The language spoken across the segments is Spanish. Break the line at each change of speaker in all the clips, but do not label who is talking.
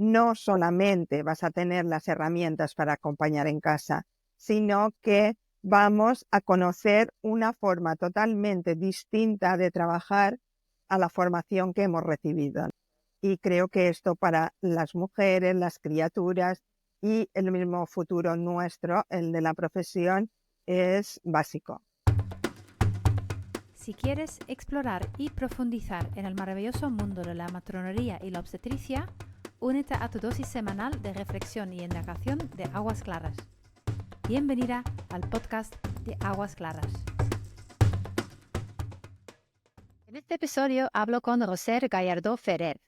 no solamente vas a tener las herramientas para acompañar en casa, sino que vamos a conocer una forma totalmente distinta de trabajar a la formación que hemos recibido. Y creo que esto para las mujeres, las criaturas y el mismo futuro nuestro, el de la profesión, es básico.
Si quieres explorar y profundizar en el maravilloso mundo de la matronería y la obstetricia, únete a tu dosis semanal de reflexión y indagación de Aguas Claras. Bienvenida al podcast de Aguas Claras. En este episodio hablo con Roser Gallardo Ferrer.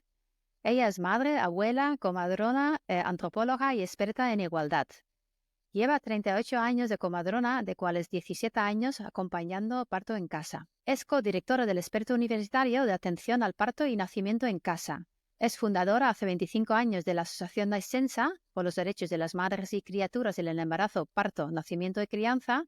Ella es madre, abuela, comadrona, antropóloga y experta en igualdad. Lleva 38 años de comadrona, de cuales 17 años acompañando parto en casa. Es codirectora del experto universitario de atención al parto y nacimiento en casa. Es fundadora hace 25 años de la Asociación Naixensa por los derechos de las madres y criaturas en el embarazo, parto, nacimiento y crianza,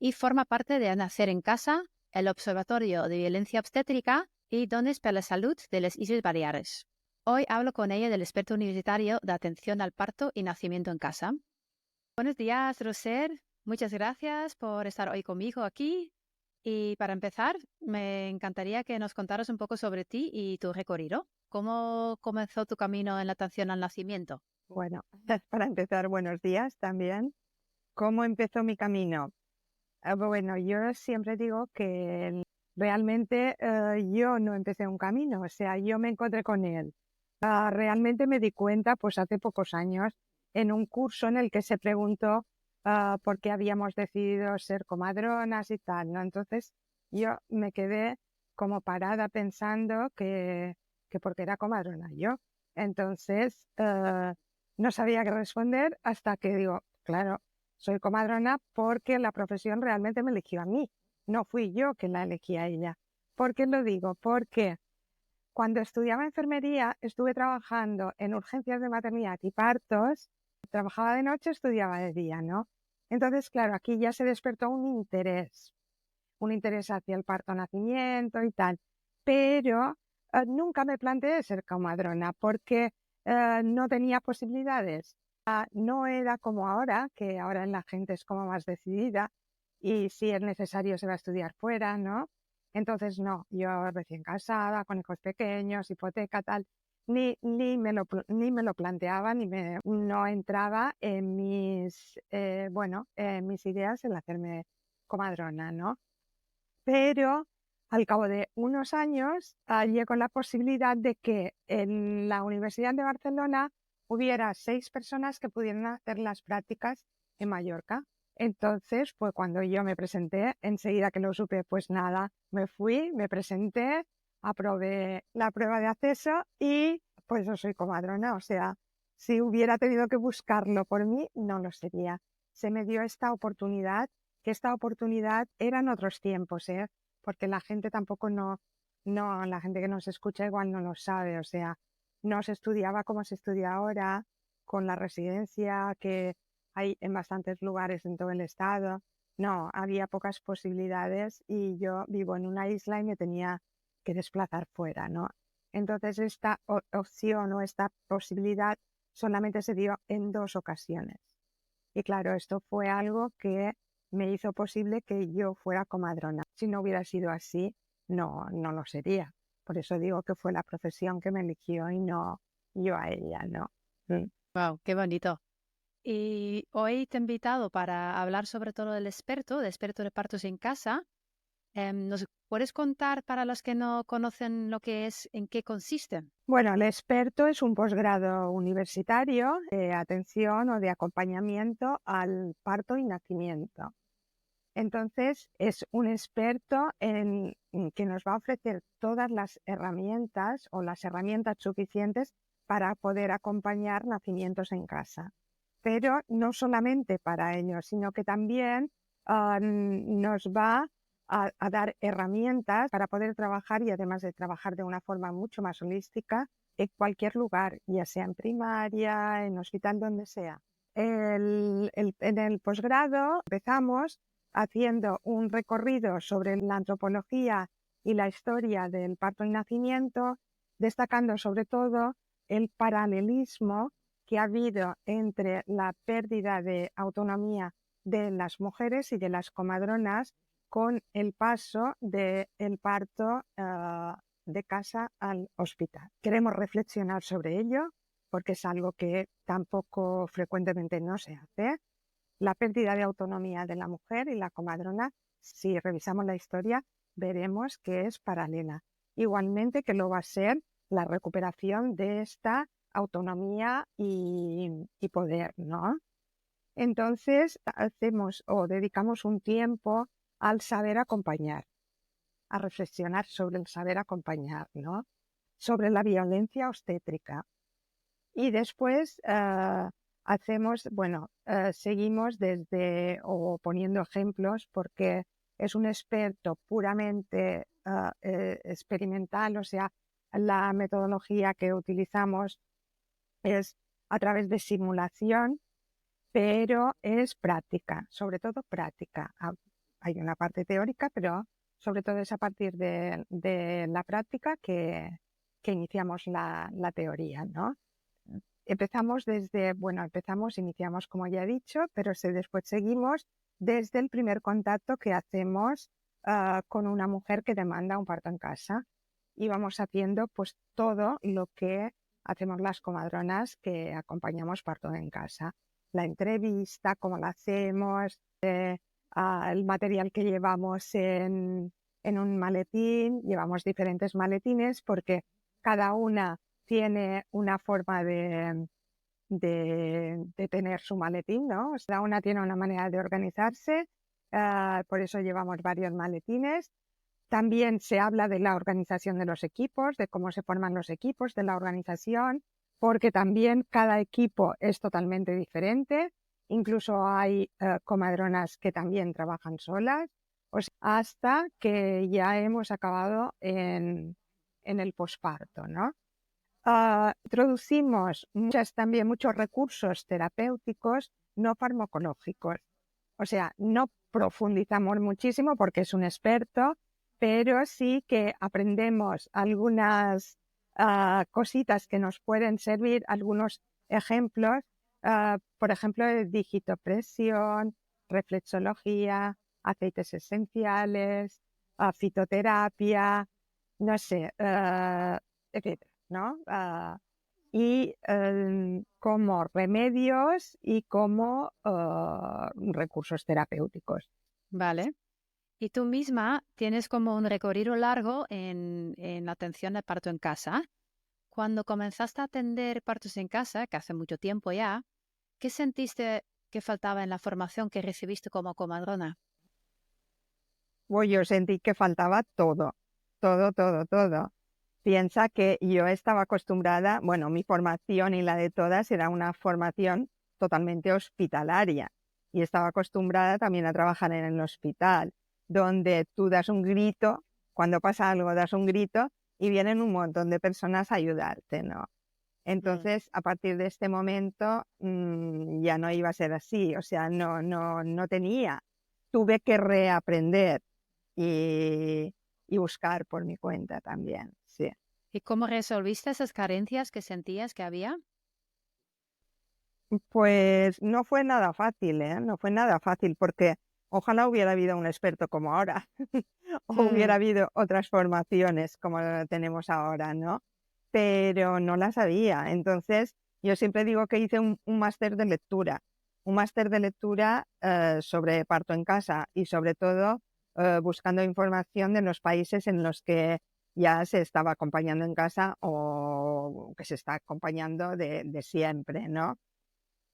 y forma parte de Nacer en Casa, el Observatorio de Violencia Obstétrica y Dones per la Salut de les Illes Baleares. Hoy hablo con ella del experto universitario de atención al parto y nacimiento en casa. Buenos días, Roser. Muchas gracias por estar hoy conmigo aquí. Y para empezar, me encantaría que nos contaras un poco sobre ti y tu recorrido. ¿Cómo comenzó tu camino en la atención al nacimiento?
Bueno, para empezar, buenos días también. ¿Cómo empezó mi camino? Bueno, yo siempre digo que realmente yo no empecé un camino, o sea, yo me encontré con él. Realmente me di cuenta, pues hace pocos años, en un curso en el que se preguntó por qué habíamos decidido ser comadronas y tal, ¿no? Entonces yo me quedé como parada pensando que porque era comadrona yo. Entonces no sabía qué responder hasta que digo, claro, soy comadrona porque la profesión realmente me eligió a mí, no fui yo que la elegí a ella. ¿Por qué lo digo? Porque cuando estudiaba enfermería estuve trabajando en urgencias de maternidad y partos, trabajaba de noche, estudiaba de día, ¿no? Entonces, claro, aquí ya se despertó un interés hacia el parto-nacimiento y tal, pero nunca me planteé ser comadrona porque no tenía posibilidades. No era como ahora, que ahora la gente es como más decidida y si es necesario se va a estudiar fuera, ¿no? Entonces no, yo recién casada, con hijos pequeños, hipoteca, tal, ni me lo planteaba, no entraba en en mis ideas el hacerme comadrona, ¿no? Pero al cabo de unos años hallé con la posibilidad de que en la Universidad de Barcelona hubiera 6 personas que pudieran hacer las prácticas en Mallorca. Entonces, pues cuando yo me presenté, enseguida que lo supe, pues nada, me fui, me presenté, aprobé la prueba de acceso y pues yo soy comadrona. O sea, si hubiera tenido que buscarlo por mí, no lo sería. Se me dio esta oportunidad, que esta oportunidad eran otros tiempos, porque la gente tampoco la gente que nos escucha igual no lo sabe. O sea, no se estudiaba como se estudia ahora, con la residencia que hay en bastantes lugares en todo el estado. No, había pocas posibilidades y yo vivo en una isla y me tenía que desplazar fuera, ¿no? Entonces esta opción o esta posibilidad solamente se dio en 2 ocasiones. Y claro, esto fue algo que me hizo posible que yo fuera comadrona. Si no hubiera sido así, no lo sería. Por eso digo que fue la profesión que me eligió y no yo a ella, ¿no?
Wow, qué bonito. Y hoy te he invitado para hablar sobre todo del experto de partos en casa. ¿Nos puedes contar para los que no conocen lo que es, en qué consiste?
Bueno, el experto es un posgrado universitario de atención o de acompañamiento al parto y nacimiento. Entonces, es un experto en que nos va a ofrecer todas las herramientas o las herramientas suficientes para poder acompañar nacimientos en casa. Pero no solamente para ello, sino que también nos va a dar herramientas para poder trabajar y además de trabajar de una forma mucho más holística en cualquier lugar, ya sea en primaria, en hospital, donde sea. En el posgrado empezamos haciendo un recorrido sobre la antropología y la historia del parto y nacimiento, destacando sobre todo el paralelismo que ha habido entre la pérdida de autonomía de las mujeres y de las comadronas con el paso del parto de casa al hospital. Queremos reflexionar sobre ello porque es algo que tampoco frecuentemente no se hace. La pérdida de autonomía de la mujer y la comadrona, si revisamos la historia, veremos que es paralela. Igualmente que lo va a ser la recuperación de esta autonomía y poder, ¿no? Entonces, hacemos o dedicamos un tiempo al saber acompañar, a reflexionar sobre el saber acompañar, ¿no? Sobre la violencia obstétrica. Y después seguimos desde o poniendo ejemplos porque es un experto puramente experimental, o sea, la metodología que utilizamos es a través de simulación, pero es práctica, sobre todo práctica. Hay una parte teórica, pero sobre todo es a partir de la práctica que iniciamos la teoría, ¿no? Iniciamos como ya he dicho, pero después seguimos desde el primer contacto que hacemos con una mujer que demanda un parto en casa y vamos haciendo pues todo lo que hacemos las comadronas que acompañamos parto en casa. La entrevista, cómo la hacemos, el material que llevamos en un maletín, llevamos diferentes maletines porque cada una tiene una forma de tener su maletín, ¿no? Cada una tiene una manera de organizarse, por eso llevamos varios maletines. También se habla de la organización de los equipos, de cómo se forman los equipos, de la organización, porque también cada equipo es totalmente diferente. Incluso hay comadronas que también trabajan solas, hasta que ya hemos acabado en el posparto, ¿no? Introducimos también muchos recursos terapéuticos no farmacológicos. O sea, no profundizamos muchísimo porque es un experto, pero sí que aprendemos algunas cositas que nos pueden servir, algunos ejemplos, por ejemplo, de digitopresión, reflexología, aceites esenciales, fitoterapia, no sé, etc. ¿no? Y como remedios y como recursos terapéuticos.
Vale. Y tú misma tienes como un recorrido largo en la atención al parto en casa. Cuando comenzaste a atender partos en casa, que hace mucho tiempo ya, ¿qué sentiste que faltaba en la formación que recibiste como comadrona?
Pues yo sentí que faltaba todo, todo, todo, todo. Piensa que yo estaba acostumbrada, bueno, mi formación y la de todas era una formación totalmente hospitalaria y estaba acostumbrada también a trabajar en el hospital, donde tú das un grito, cuando pasa algo das un grito y vienen un montón de personas a ayudarte, ¿no? Entonces, a partir de este momento ya no iba a ser así, o sea, no tenía, tuve que reaprender y, y buscar por mi cuenta también, sí.
¿Y cómo resolviste esas carencias que sentías que había?
Pues no fue nada fácil, ¿eh? No fue nada fácil porque ojalá hubiera habido un experto como ahora o hubiera habido otras formaciones como la tenemos ahora, ¿no? Pero no las había. Entonces, yo siempre digo que hice un máster de lectura, un máster de lectura sobre parto en casa y sobre todo buscando información de los países en los que ya se estaba acompañando en casa o que se está acompañando de siempre, ¿no?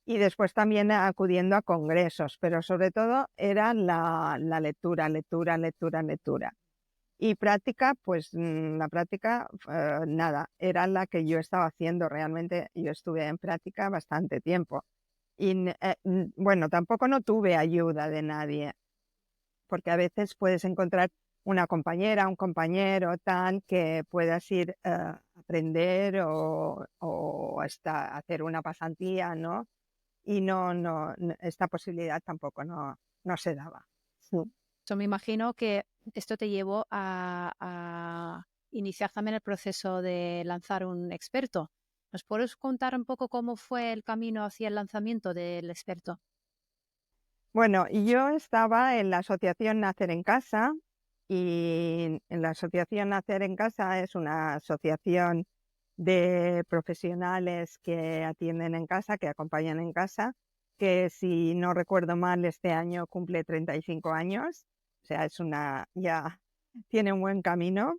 Y después también acudiendo a congresos, pero sobre todo era la lectura, lectura, lectura, lectura. Y práctica, pues la práctica, nada, era la que yo estaba haciendo realmente. Yo estuve en práctica bastante tiempo. Y bueno, tampoco no tuve ayuda de nadie, porque a veces puedes encontrar una compañera, un compañero, tal, que puedas ir a aprender o hasta hacer una pasantía, ¿no? Y esta posibilidad tampoco no se daba. Sí.
Yo me imagino que esto te llevó a iniciar también el proceso de lanzar un experto. ¿Nos puedes contar un poco cómo fue el camino hacia el lanzamiento del experto?
Bueno, yo estaba en la asociación Nacer en Casa y en la asociación Nacer en Casa es una asociación de profesionales que atienden en casa, que acompañan en casa, que si no recuerdo mal este año cumple 35 años, o sea, ya tiene un buen camino.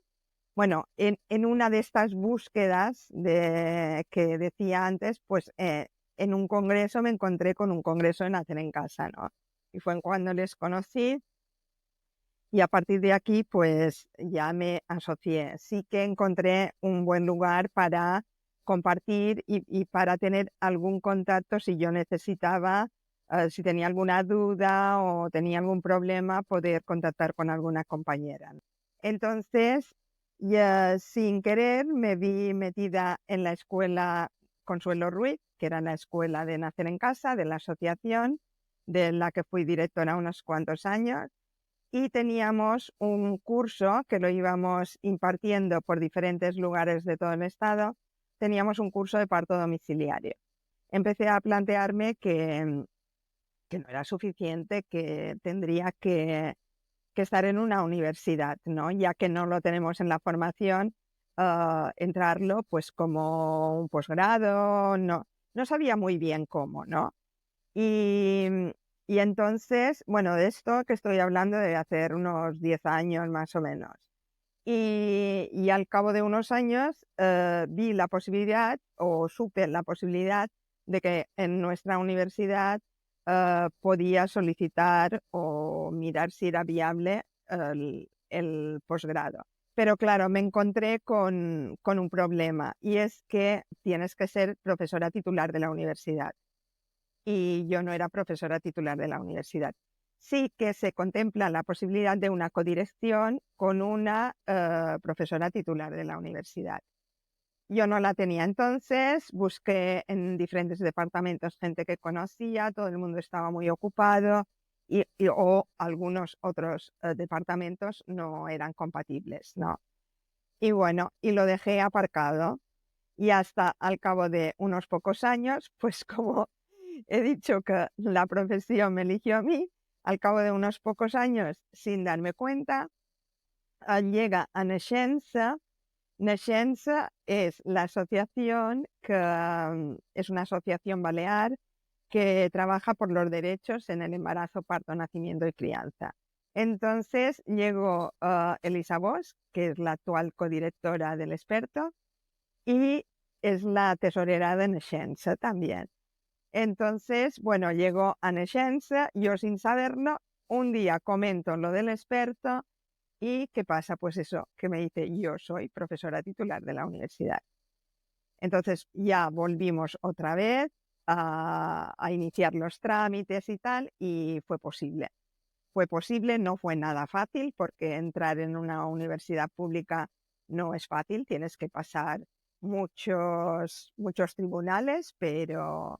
Bueno, en una de estas búsquedas que decía antes, pues en un congreso me encontré con un congreso de Nacer en Casa, ¿no? Y fue cuando les conocí y a partir de aquí pues ya me asocié. Sí que encontré un buen lugar para compartir y para tener algún contacto si yo necesitaba, si tenía alguna duda o tenía algún problema, poder contactar con alguna compañera, ¿no? Entonces, ya sin querer me vi metida en la escuela Consuelo Ruiz, que era la escuela de Nacer en Casa, de la asociación, de la que fui directora unos cuantos años, y teníamos un curso que lo íbamos impartiendo por diferentes lugares de todo el estado. Teníamos un curso de parto domiciliario. Empecé a plantearme que no era suficiente, que tendría que estar en una universidad, ¿no? Ya que no lo tenemos en la formación, entrarlo pues como un posgrado, no sabía muy bien cómo, ¿no? Y, y entonces, bueno, de esto que estoy hablando de hacer unos 10 años más o menos. Y al cabo de unos años vi la posibilidad o supe la posibilidad de que en nuestra universidad podía solicitar o mirar si era viable el posgrado. Pero claro, me encontré con un problema y es que tienes que ser profesora titular de la universidad y yo no era profesora titular de la universidad. Sí que se contempla la posibilidad de una codirección con una profesora titular de la universidad. Yo no la tenía entonces, busqué en diferentes departamentos gente que conocía, todo el mundo estaba muy ocupado o algunos otros departamentos no eran compatibles, ¿no? Y bueno, y lo dejé aparcado y hasta al cabo de unos pocos años, pues como he dicho que la profesión me eligió a mí, al cabo de unos pocos años, sin darme cuenta, llega a Naixença. Naixença es la asociación que es una asociación balear que trabaja por los derechos en el embarazo, parto, nacimiento y crianza. Entonces llegó Elisa Bosch, que es la actual codirectora del experto, y es la tesorera de Naixença también. Entonces, bueno, llegó a Naixença, yo sin saberlo, un día comento lo del experto y ¿qué pasa? Pues eso, que me dice, yo soy profesora titular de la universidad. Entonces ya volvimos otra vez a iniciar los trámites y tal, y fue posible. Fue posible, no fue nada fácil, porque entrar en una universidad pública no es fácil, tienes que pasar muchos tribunales, pero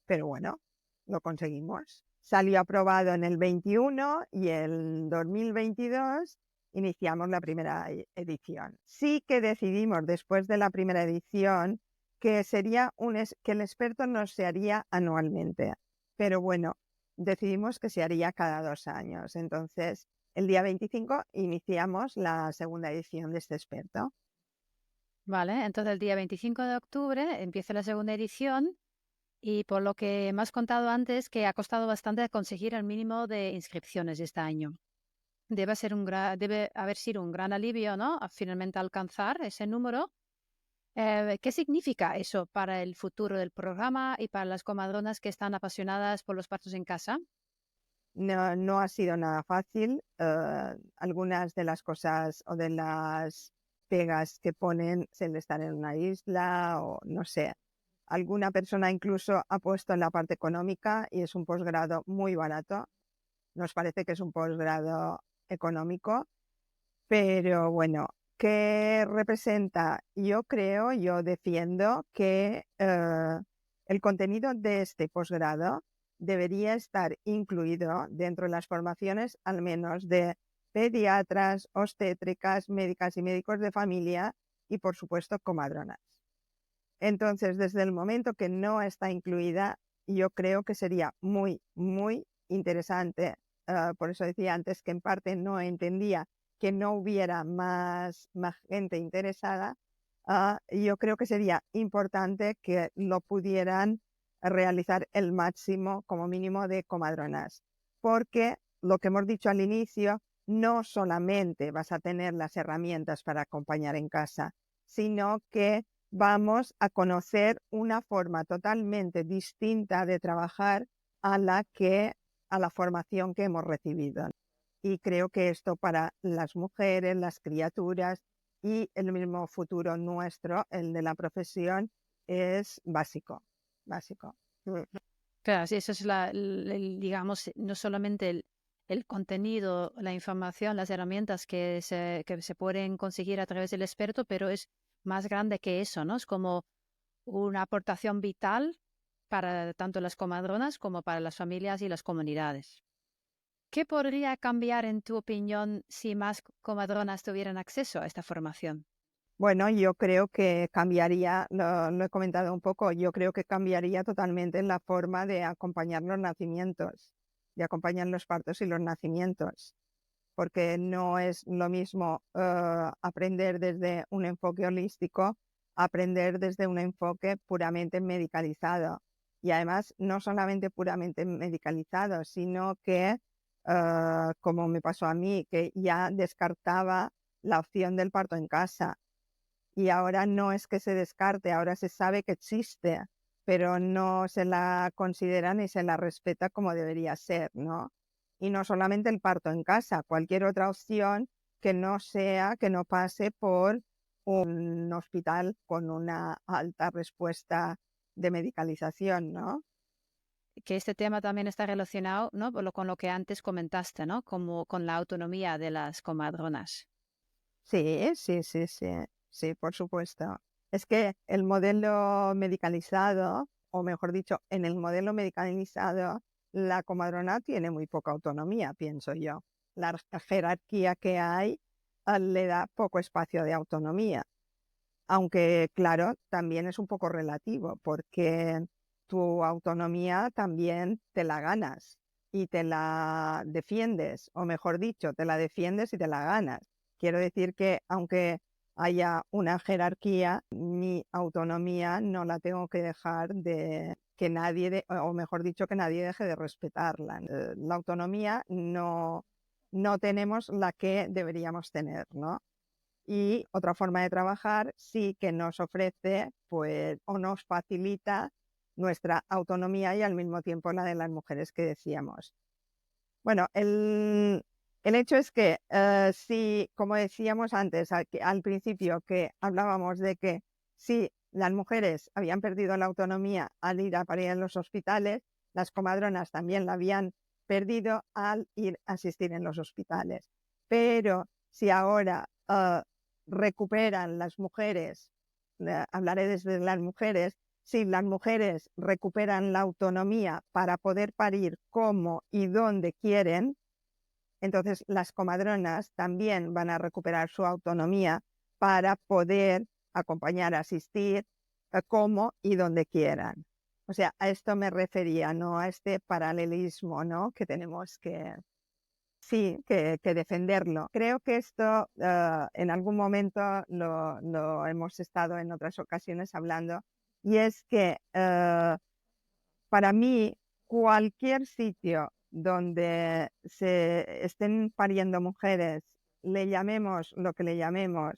bueno, lo conseguimos. Salió aprobado en el 21 y el 2022 iniciamos la primera edición. Sí que decidimos después de la primera edición que que el experto no se haría anualmente, pero bueno, decidimos que se haría cada 2 años. Entonces, el día 25 iniciamos la segunda edición de este experto.
Vale, entonces el día 25 de octubre empieza la segunda edición y por lo que me has contado antes que ha costado bastante conseguir el mínimo de inscripciones este año. Debe haber sido un gran alivio, ¿no? A finalmente alcanzar ese número. ¿Qué significa eso para el futuro del programa y para las comadronas que están apasionadas por los partos en casa?
No ha sido nada fácil. Algunas de las cosas o de las pegas que ponen es el estar en una isla o no sé. Alguna persona incluso ha puesto en la parte económica y es un posgrado muy barato. Nos parece que es un posgrado económico, pero bueno, ¿qué representa? Yo defiendo que el contenido de este posgrado debería estar incluido dentro de las formaciones al menos de pediatras, obstétricas, médicas y médicos de familia y por supuesto comadronas. Entonces, desde el momento que no está incluida, yo creo que sería muy, muy interesante. Por eso decía antes que en parte no entendía que no hubiera más gente interesada. Yo creo que sería importante que lo pudieran realizar el máximo, como mínimo, de comadronas. Porque lo que hemos dicho al inicio, no solamente vas a tener las herramientas para acompañar en casa, sino que vamos a conocer una forma totalmente distinta de trabajar a la formación que hemos recibido. Y creo que esto para las mujeres, las criaturas y el mismo futuro nuestro, el de la profesión, es básico, básico.
Claro, sí, eso es digamos, no solamente el contenido, la información, las herramientas que se pueden conseguir a través del experto, pero es más grande que eso, ¿no? Es como una aportación vital para tanto las comadronas como para las familias y las comunidades. ¿Qué podría cambiar, en tu opinión, si más comadronas tuvieran acceso a esta formación?
Bueno, yo creo que cambiaría, lo he comentado un poco, yo creo que cambiaría totalmente la forma de acompañar los nacimientos, de acompañar los partos y los nacimientos, porque no es lo mismo aprender desde un enfoque holístico, aprender desde un enfoque puramente medicalizado. Y además, no solamente puramente medicalizado, sino que, como me pasó a mí, que ya descartaba la opción del parto en casa. Y ahora no es que se descarte, ahora se sabe que existe, pero no se la considera ni se la respeta como debería ser, ¿no? Y no solamente el parto en casa, cualquier otra opción que no sea, que no pase por un hospital con una alta respuesta de medicalización, ¿no?
Que este tema también está relacionado, ¿no? Con lo que antes comentaste, ¿no? Como con la autonomía de las comadronas.
Sí, sí, sí, sí, sí, por supuesto. Es que el modelo medicalizado, o mejor dicho, en el modelo medicalizado, la comadrona tiene muy poca autonomía, pienso yo. La jerarquía que hay le da poco espacio de autonomía. Aunque, claro, también es un poco relativo, porque tu autonomía también te la ganas y te la defiendes, o mejor dicho, te la defiendes y te la ganas. Quiero decir que aunque haya una jerarquía, mi autonomía no la tengo que dejar de que nadie, o mejor dicho, que nadie deje de respetarla. La autonomía no tenemos la que deberíamos tener, ¿no? Y otra forma de trabajar sí que nos ofrece, pues, o nos facilita nuestra autonomía y al mismo tiempo la de las mujeres que decíamos. Bueno, el hecho es que si, como decíamos antes, al principio, que hablábamos de que si las mujeres habían perdido la autonomía al ir a parir en los hospitales, las comadronas también la habían perdido al ir a asistir en los hospitales. Pero si ahora recuperan las mujeres, hablaré desde las mujeres, si las mujeres recuperan la autonomía para poder parir como y donde quieren, entonces las comadronas también van a recuperar su autonomía para poder acompañar, asistir como y donde quieran. O sea, a esto me refería, no a este paralelismo, ¿no? Que tenemos que, sí, que defenderlo. Creo que esto en algún momento lo hemos estado en otras ocasiones hablando, y es que para mí cualquier sitio donde se estén pariendo mujeres, le llamemos lo que le llamemos,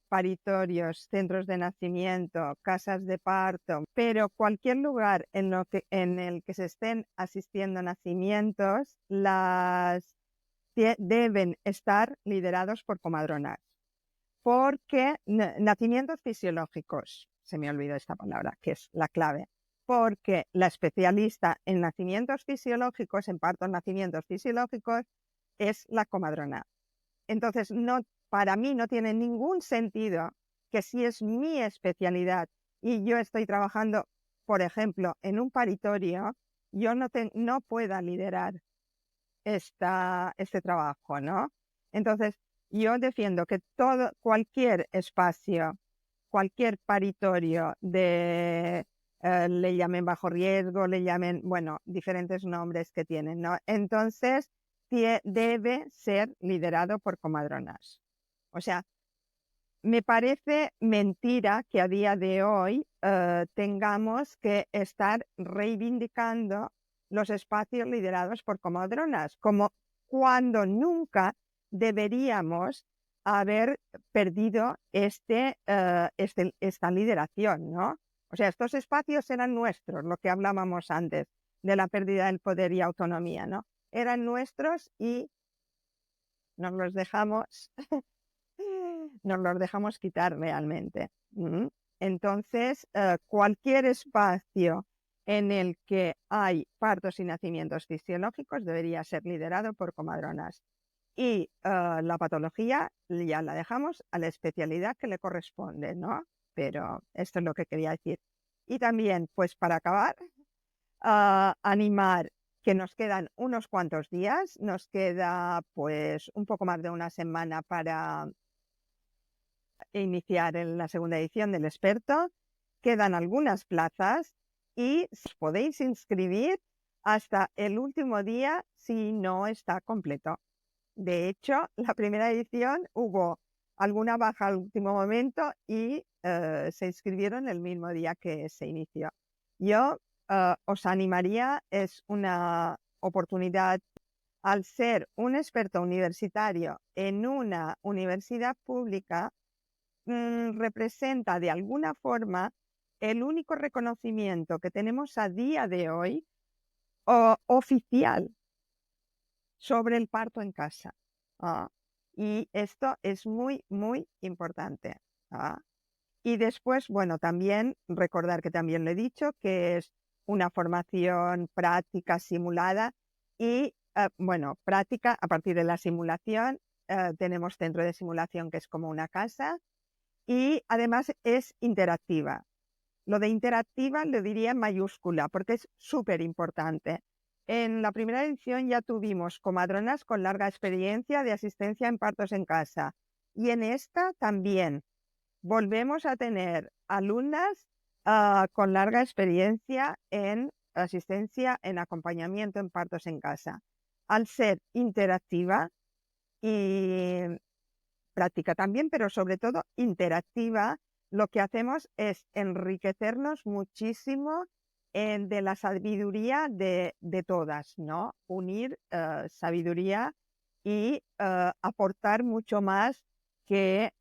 paritorios, centros de nacimiento, casas de parto, pero cualquier lugar en el que se estén asistiendo nacimientos, deben estar liderados por comadronas, porque nacimientos fisiológicos, se me olvidó esta palabra, que es la clave, porque la especialista en nacimientos fisiológicos, en partos nacimientos fisiológicos, es la comadrona. Entonces, no, para mí no tiene ningún sentido que si es mi especialidad y yo estoy trabajando, por ejemplo, en un paritorio, yo no pueda liderar este trabajo, ¿no? Entonces, yo defiendo que cualquier espacio cualquier paritorio le llamen bajo riesgo, le llamen, bueno, diferentes nombres que tienen, ¿no? Entonces, debe ser liderado por comadronas. O sea, me parece mentira que a día de hoy tengamos que estar reivindicando los espacios liderados por comadronas, como cuando nunca deberíamos haber perdido esta lideración, ¿no? O sea, estos espacios eran nuestros, lo que hablábamos antes de la pérdida del poder y autonomía, ¿no? Eran nuestros y nos los dejamos quitar realmente. Entonces, cualquier espacio en el que hay partos y nacimientos fisiológicos debería ser liderado por comadronas. Y la patología ya la dejamos a la especialidad que le corresponde, ¿no? Pero esto es lo que quería decir. Y también, pues para acabar, animar que nos quedan unos cuantos días, nos queda pues un poco más de una semana para iniciar en la segunda edición del experto. Quedan algunas plazas y os podéis inscribir hasta el último día si no está completo. De hecho, la primera edición hubo alguna baja al último momento y se inscribieron el mismo día que se inició. Yo os animaría, es una oportunidad. Al ser un experto universitario en una universidad pública, representa de alguna forma el único reconocimiento que tenemos a día de hoy oficial sobre el parto en casa. Y esto es muy, muy importante. Y después, bueno, también recordar que también lo he dicho, que es una formación práctica simulada y, bueno, práctica a partir de la simulación. Tenemos centro de simulación que es como una casa y además es interactiva. Lo de interactiva lo diría en mayúscula porque es súper importante. En la primera edición ya tuvimos comadronas con larga experiencia de asistencia en partos en casa y en esta también volvemos a tener alumnas con larga experiencia en asistencia en acompañamiento en partos en casa. Al ser interactiva y práctica también, pero sobre todo interactiva, lo que hacemos es enriquecernos muchísimo de la sabiduría de todas, ¿no? Unir sabiduría y aportar mucho más que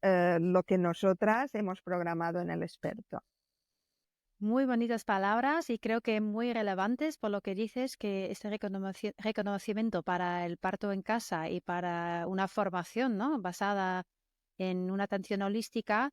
lo que nosotras hemos programado en el experto.
Muy bonitas palabras y creo que muy relevantes por lo que dices, que este reconocimiento para el parto en casa y para una formación, ¿no?, basada en una atención holística,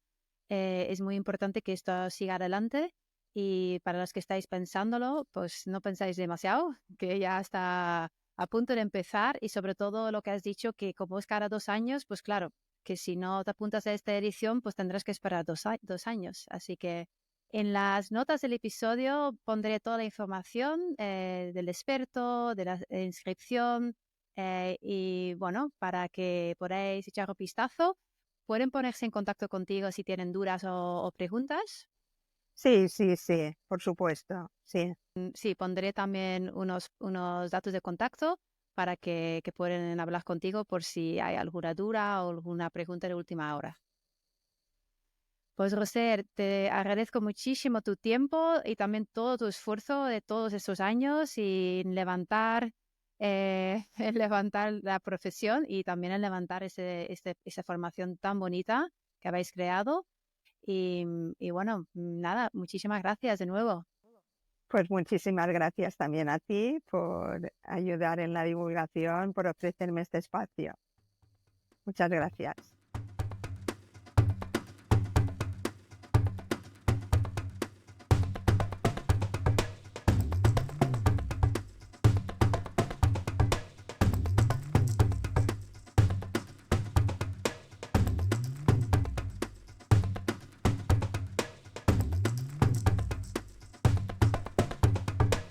es muy importante que esto siga adelante. Y para los que estáis pensándolo, pues no pensáis demasiado, que ya está a punto de empezar. Y sobre todo lo que has dicho, que como es cada 2 años, pues claro, que si no te apuntas a esta edición, pues tendrás que esperar 2 años. Así que en las notas del episodio pondré toda la información del experto, de la inscripción y bueno, para que podáis echar un vistazo. Pueden ponerse en contacto contigo si tienen dudas o preguntas.
Sí, sí, sí, por supuesto, sí.
Sí, pondré también unos datos de contacto para que puedan hablar contigo por si hay alguna duda o alguna pregunta de última hora. Pues Roser, te agradezco muchísimo tu tiempo y también todo tu esfuerzo de todos estos años y en levantar, en levantar la profesión y también en levantar esa formación tan bonita que habéis creado. Y bueno, nada, muchísimas gracias de nuevo.
Pues muchísimas gracias también a ti por ayudar en la divulgación, por ofrecerme este espacio. Muchas gracias.